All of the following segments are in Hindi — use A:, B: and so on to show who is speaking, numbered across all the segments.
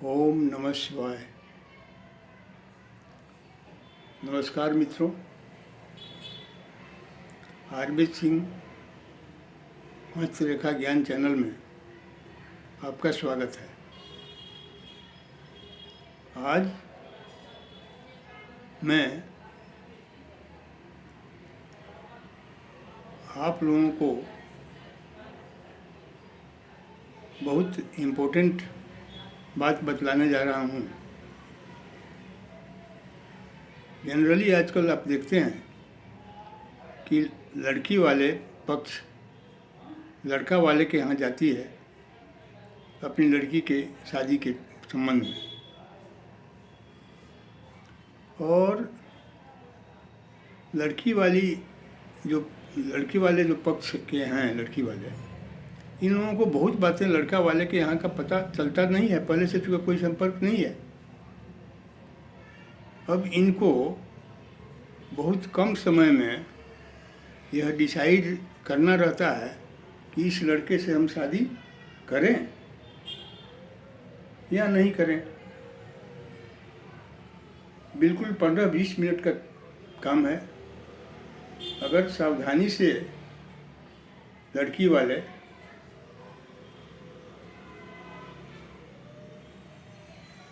A: ओम नमः शिवाय। नमस्कार मित्रों, आरबीत सिंह हस्तरेखा ज्ञान चैनल में आपका स्वागत है। आज मैं आप लोगों को बहुत इम्पोर्टेंट बात बतलाने जा रहा हूँ। जनरली आजकल आप देखते हैं कि लड़की वाले पक्ष लड़का वाले के यहाँ जाती है अपनी लड़की के शादी के संबंध में, और लड़की वाले जो पक्ष के हैं, लड़की वाले, इन लोगों को बहुत बातें लड़का वाले के यहाँ का पता चलता नहीं है, पहले से चूँकि कोई संपर्क नहीं है। अब इनको बहुत कम समय में यह डिसाइड करना रहता है कि इस लड़के से हम शादी करें या नहीं करें। बिल्कुल 15-20 मिनट का काम है। अगर सावधानी से लड़की वाले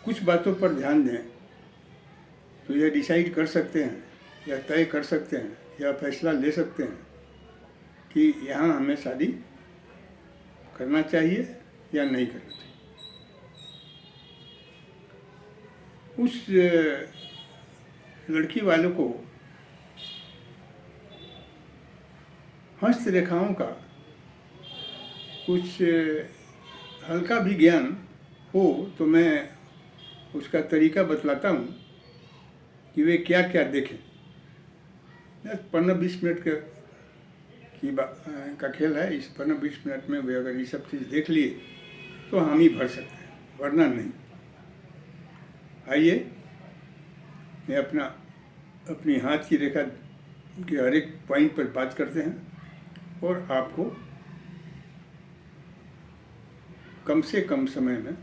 A: कुछ बातों पर ध्यान दें तो यह डिसाइड कर सकते हैं या तय कर सकते हैं या फैसला ले सकते हैं कि यहाँ हमें शादी करना चाहिए या नहीं करना चाहिए। उस लड़की वालों को हस्तरेखाओं का कुछ हल्का भी ज्ञान हो तो मैं उसका तरीका बतलाता हूँ कि वे क्या क्या देखें। 15-20 मिनट का खेल है। इस 15-20 मिनट में वे अगर ये सब चीज़ देख लिए तो हम ही भर सकते हैं, वरना नहीं। आइए, मैं अपनी हाथ की रेखा के हर एक पॉइंट पर बात करते हैं और आपको कम से कम समय में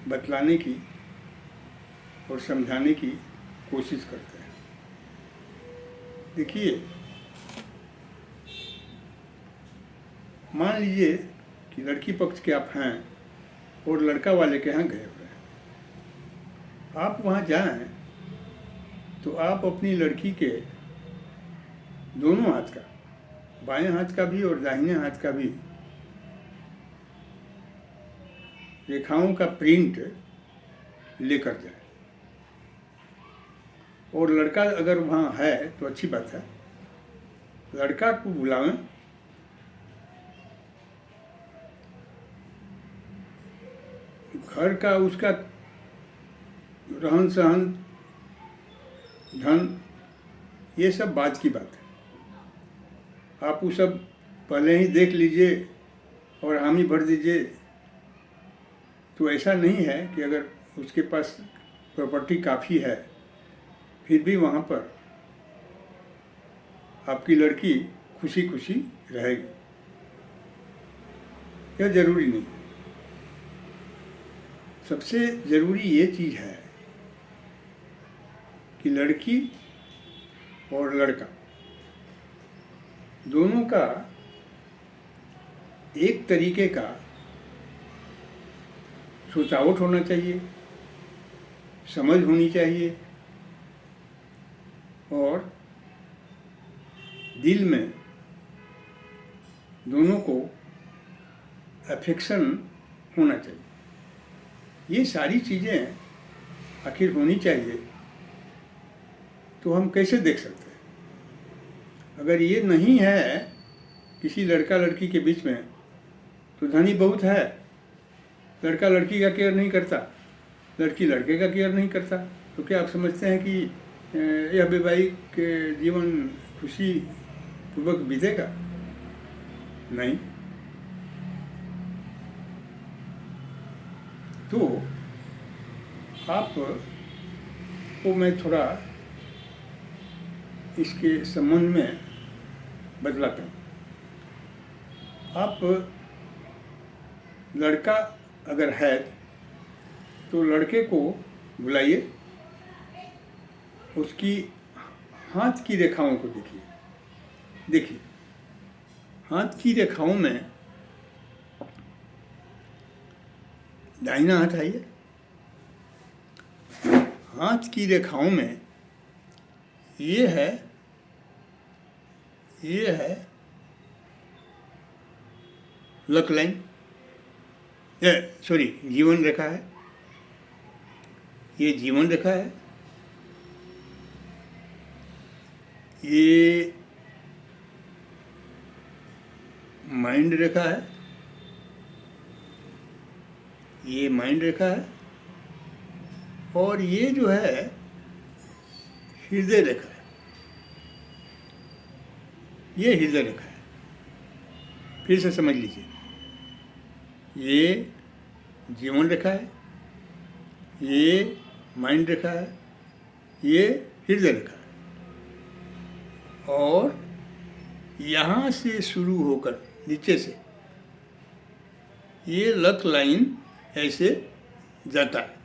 A: बतलाने की और समझाने की कोशिश करते हैं। देखिए, मान लीजिए कि लड़की पक्ष के आप हैं और लड़का वाले के यहाँ गए हुए हैं। आप वहाँ जाएं तो आप अपनी लड़की के दोनों हाथ का, बाएं हाथ का भी और दाहिने हाथ का भी, रेखाओं का प्रिंट लेकर जाएं। और लड़का अगर वहाँ है तो अच्छी बात है, लड़का को बुलावें। घर का उसका रहन सहन, धन, ये सब बाद की बात है। आप वो सब पहले ही देख लीजिए और हामी भर दीजिए तो ऐसा नहीं है कि अगर उसके पास प्रॉपर्टी काफ़ी है फिर भी वहाँ पर आपकी लड़की खुशी खुशी रहेगी, यह ज़रूरी नहीं। सबसे ज़रूरी ये चीज़ है कि लड़की और लड़का दोनों का एक तरीके का सोचावट होना चाहिए, समझ होनी चाहिए और दिल में दोनों को अफेक्शन होना चाहिए। ये सारी चीज़ें आखिर होनी चाहिए तो हम कैसे देख सकते हैं। अगर ये नहीं है किसी लड़का लड़की के बीच में तो धनी बहुत है, लड़का लड़की का केयर नहीं करता, लड़की लड़के का केयर नहीं करता, तो क्या आप समझते हैं कि यह वैवाहिक जीवन खुशी पूर्वक बीतेगा? नहीं। तो आप को मैं थोड़ा इसके संबंध में बतलाता हूँ। आप लड़का अगर है तो लड़के को बुलाइए, उसकी हाथ की रेखाओं को देखिए। देखिए हाथ की रेखाओं में दाहिना हाथ आइए, हाथ की रेखाओं में ये है लक लाइन, सॉरी जीवन रेखा है, ये जीवन रेखा है, ये माइंड रेखा है, ये माइंड रेखा है, और ये जो है हृदय रेखा है, ये हृदय रेखा है। फिर से समझ लीजिए, ये जीवन रेखा है, ये माइंड रेखा है, ये हृदय रेखा है, और यहाँ से शुरू होकर नीचे से ये लक लाइन ऐसे जाता है।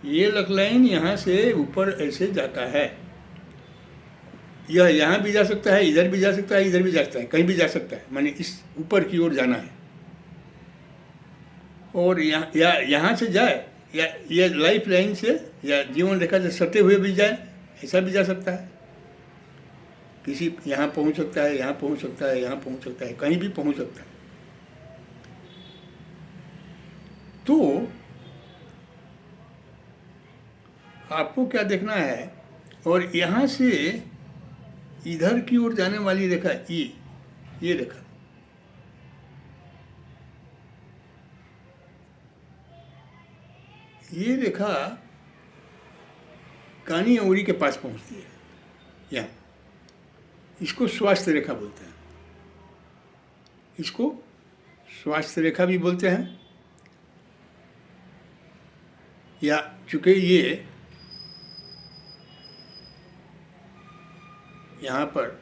A: ये लक लाइन यहाँ से ऊपर ऐसे जाता है। यह यहाँ भी जा सकता है, इधर भी जा सकता है, इधर भी जा सकता है, कहीं भी जा सकता है, माने इस ऊपर की ओर जाना है। और यहाँ से जाए, या ये लाइफ लाइन से या जीवन रेखा से सटे हुए भी जाए, ऐसा भी जा सकता है। किसी यहाँ पहुँच सकता है, यहाँ पहुँच सकता है, यहाँ पहुँच सकता है, कहीं भी पहुँच सकता है। तो आपको क्या देखना है, और यहाँ से इधर की ओर जाने वाली रेखा ये रेखा, ये रेखा कानी औरी के पास पहुँचती है। यहाँ इसको स्वास्थ्य रेखा बोलते हैं, इसको स्वास्थ्य रेखा भी बोलते हैं। या चूँकि ये यहाँ पर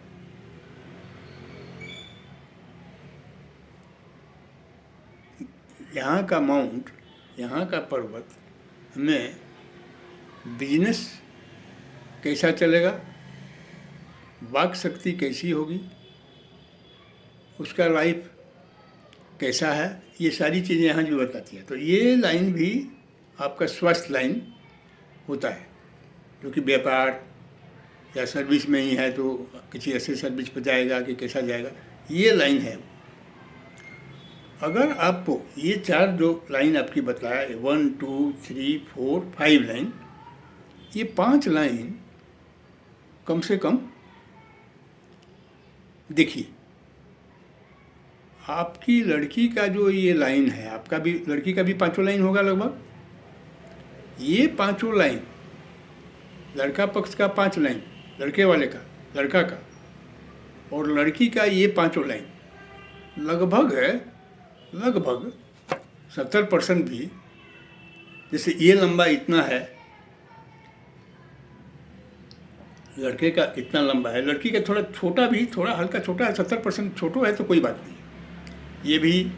A: यहाँ का माउंट, यहाँ का पर्वत हमें बिजनेस कैसा चलेगा, वाक शक्ति कैसी होगी, उसका लाइफ कैसा है, ये सारी चीज़ें यहाँ जो बताती है। तो ये लाइन भी आपका स्वास्थ्य लाइन होता है, जो कि व्यापार या सर्विस में ही है तो किसी ऐसे सर्विस पर जाएगा कि कैसा जाएगा, ये लाइन है। अगर आपको ये चार जो लाइन आपकी बताया 1 2 3 4 5 लाइन, ये 5 लाइन कम से कम देखिए। आपकी लड़की का जो ये लाइन है, आपका भी लड़की का भी 5 लाइन होगा लगभग। ये 5 लाइन, लड़का पक्ष का 5 लाइन, लड़के वाले का, लड़का का, और लड़की का ये 5 लाइन लगभग 70% भी, जैसे ये लंबा इतना है, लड़के का इतना लंबा है, लड़की का थोड़ा छोटा भी, थोड़ा हल्का छोटा है, 70% छोटा है तो कोई बात नहीं। ये भी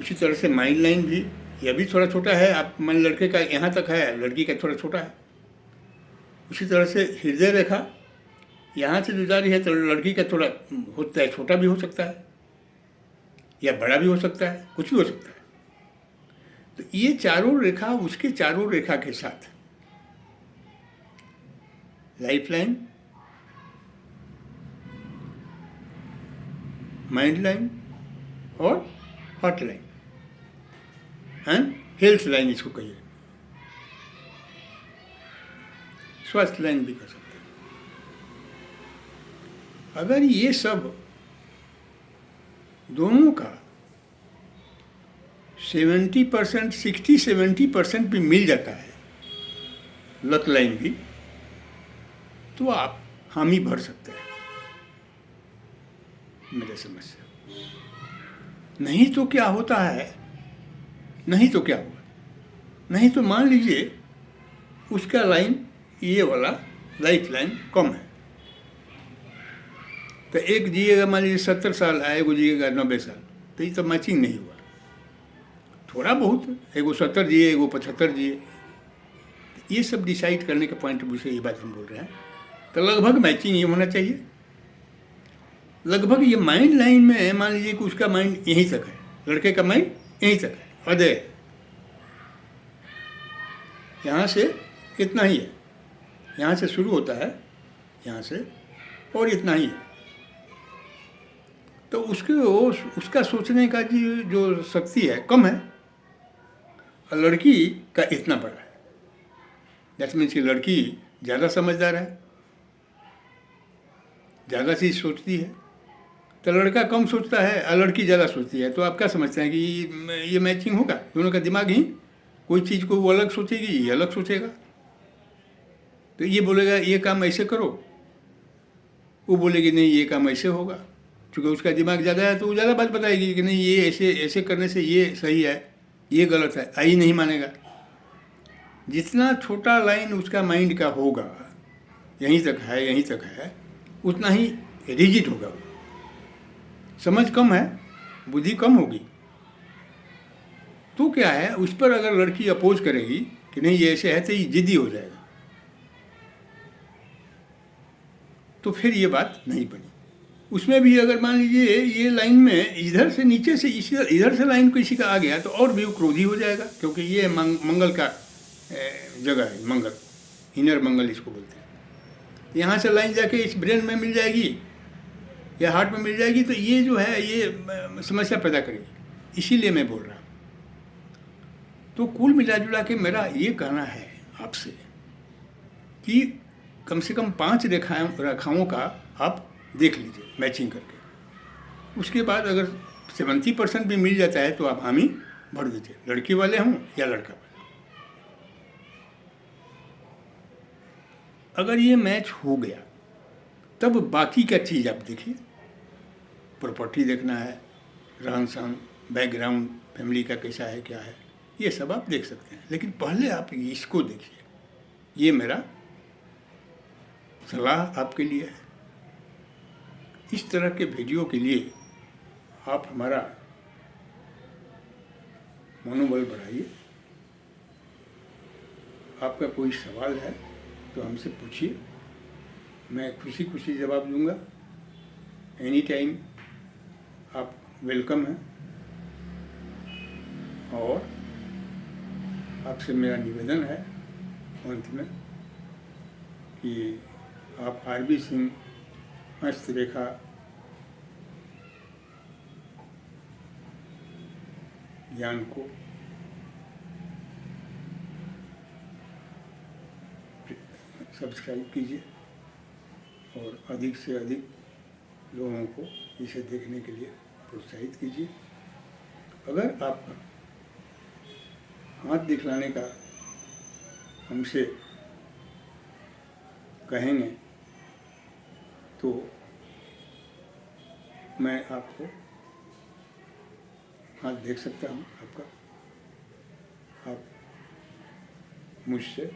A: उसी तरह से माइंड लाइन भी, यह भी थोड़ा छोटा है। आप मान लड़के का यहाँ तक है, लड़की का थोड़ा छोटा है। उसी तरह से हृदय रेखा यहाँ से जो जा रही है तो लड़की का थोड़ा होता है, छोटा भी हो सकता है या बड़ा भी हो सकता है, कुछ भी हो सकता है। तो ये चारों रेखा उसके चारों रेखा के साथ लाइफ लाइन, माइंड लाइन और heart line and health line, इसको कहिए, स्वास्थ्य लाइन भी कह सकते हैं। अगर ये सब दोनों का 70%, 60-70% भी मिल जाता है, लक लाइन भी, तो आप हामी भर सकते हैं मेरे समझ से। नहीं तो क्या होता है, नहीं तो क्या हुआ, नहीं तो मान लीजिए उसका लाइन, ये वाला लाइफ लाइन कम है, तो एक जिएगा मान लीजिए 70 साल है, एगो जिएगा 90 साल, तो ये तो मैचिंग नहीं हुआ। थोड़ा बहुत एगो 70 जिए, एगो 75 जिए, ये सब डिसाइड करने के पॉइंट ऑफ व्यू से ये बात हम बोल रहे हैं। तो लगभग मैचिंग ये होना चाहिए। लगभग ये माइंड लाइन में मान लीजिए कि उसका माइंड यहीं तक है, लड़के का माइंड यहीं तक है, अदय यहाँ से इतना ही है, यहाँ से शुरू होता है, यहाँ से और इतना ही है। तो उसका सोचने का जो शक्ति है कम है, और लड़की का इतना बड़ा है। दैट मीन्स कि लड़की ज़्यादा समझदार है, ज़्यादा चीज़ सोचती है। तो लड़का कम सोचता है और लड़की ज़्यादा सोचती है। तो आप क्या समझते हैं कि ये मैचिंग होगा? दोनों का दिमाग ही, कोई चीज़ को वो अलग सोचेगी, ये अलग सोचेगा। तो ये बोलेगा ये काम ऐसे करो, वो बोलेगी नहीं ये काम ऐसे होगा। क्योंकि उसका दिमाग ज़्यादा है तो वो ज़्यादा बात बताएगी कि नहीं ये ऐसे ऐसे करने से ये सही है, ये गलत है, आई नहीं मानेगा। जितना छोटा लाइन उसका माइंड का होगा, यहीं तक है, यहीं तक है, उतना ही रिजिड होगा वो। समझ कम है, बुद्धि कम होगी। तो क्या है, उस पर अगर लड़की अपोज करेगी कि नहीं ये ऐसे है, तो ये जिद्दी हो जाएगा। तो फिर ये बात नहीं बनी। उसमें भी अगर मान लीजिए ये लाइन में इधर से नीचे से इधर से लाइन किसी का आ गया तो और भी वो क्रोधी हो जाएगा, क्योंकि ये मंगल का जगह है, मंगल, इनर मंगल इसको बोलते हैं। यहाँ से लाइन जाके इस ब्रेन में मिल जाएगी या हार्ट में मिल जाएगी, तो ये जो है ये समस्या पैदा करेगी। इसीलिए मैं बोल रहा हूँ। तो कुल मिला जुला के मेरा ये कहना है आपसे कि कम से कम 5 रेखाओं का आप देख लीजिए मैचिंग करके। उसके बाद अगर 70% भी मिल जाता है तो आप हामी भर दीजिए, लड़की वाले हों या लड़का वाले। अगर ये मैच हो गया तब बाकी का चीज़ आप देखिए। प्रॉपर्टी देखना है, रहन सहन, बैकग्राउंड, फैमिली का कैसा है, क्या है, ये सब आप देख सकते हैं। लेकिन पहले आप इसको देखिए। ये मेरा सलाह आपके लिए है। इस तरह के वीडियो के लिए आप हमारा मनोबल बढ़ाइए। आपका कोई सवाल है तो हमसे पूछिए, मैं खुशी खुशी जवाब दूंगा। एनी टाइम आप वेलकम हैं। और आपसे मेरा निवेदन है अंत में कि आप आरबी सिंह हस्तरेखा ज्ञान को सब्सक्राइब कीजिए और अधिक से अधिक लोगों को इसे देखने के लिए प्रोत्साहित कीजिए। अगर आप हाथ दिखलाने का हमसे कहेंगे तो मैं आपको हाथ देख सकता हूँ आपका। आप मुझसे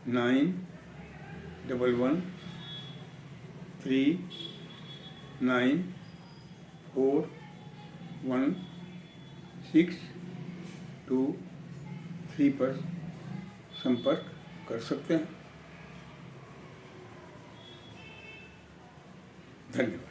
A: 9111394163 पर संपर्क कर सकते हैं। धन्यवाद।